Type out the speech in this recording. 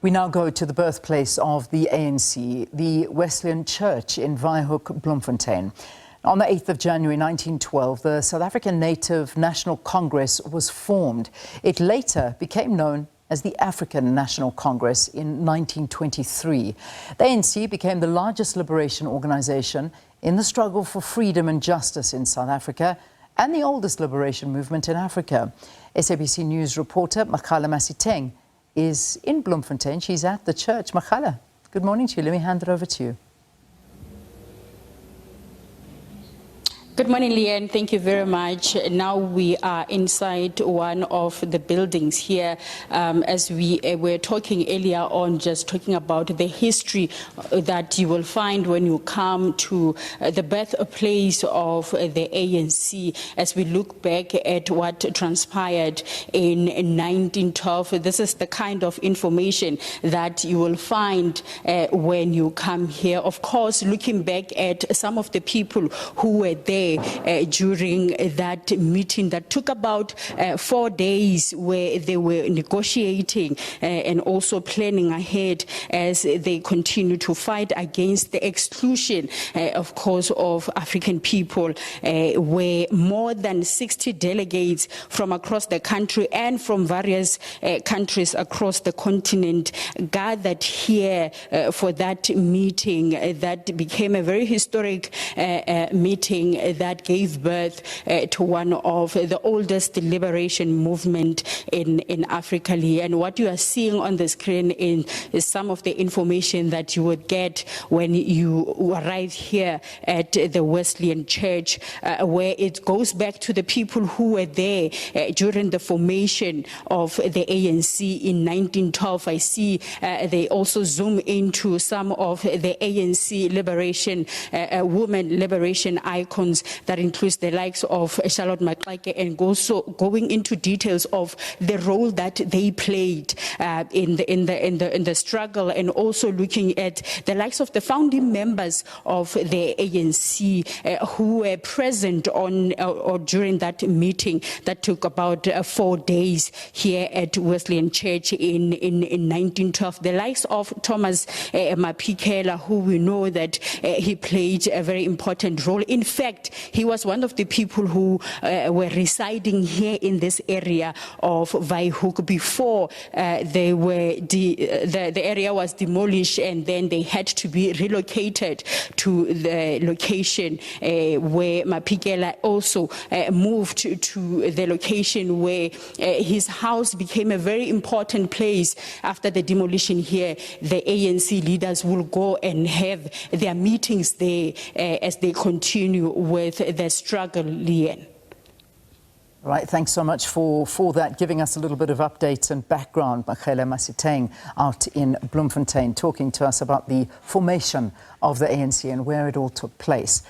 We now go to the birthplace of the ANC, the Wesleyan Church in Waaihoek, Bloemfontein. On the 8th of January 1912, the South African Native National Congress was formed. It later became known as the African National Congress in 1923. The ANC became the largest liberation organization in the struggle for freedom and justice in South Africa and the oldest liberation movement in Africa. SABC News reporter Makgala Masiteng is in Bloemfontein. She's at the church. Makgala, good morning to you. Let me hand it over to you. Good morning, Leanne. Thank you very much. Now we are inside one of the buildings here. As we were talking earlier on, just talking about the history that you will find when you come to the birthplace of the ANC. As we look back at what transpired in 1912, this is the kind of information that you will find when you come here. Of course, looking back at some of the people who were there during that meeting that took about 4 days, where they were negotiating and also planning ahead as they continue to fight against the exclusion, of course, of African people, where more than 60 delegates from across the country and from various countries across the continent gathered here for that meeting that became a very historic meeting that gave birth to one of the oldest liberation movement in Africa. And what you are seeing on the screen is some of the information that you would get when you arrive here at the Wesleyan Church, where it goes back to the people who were there during the formation of the ANC in 1912. I see they also zoom into some of the ANC liberation, women liberation icons that includes the likes of Charlotte Makgala, and also going into details of the role that they played in the struggle, and also looking at the likes of the founding members of the ANC who were present on or during that meeting that took about 4 days here at Wesleyan Church in 1912. The likes of Thomas Makgala, who we know that he played a very important role. In fact, he was one of the people who were residing here in this area of Waaihoek before the area was demolished, and then they had to be relocated to the location where Makgala also moved to the location where his house became a very important place. After the demolition here, the ANC leaders will go and have their meetings there as they continue with the struggle, Leanne. Right, thanks so much for that, giving us a little bit of updates and background. Makgala Masiteng out in Bloemfontein talking to us about the formation of the ANC and where it all took place.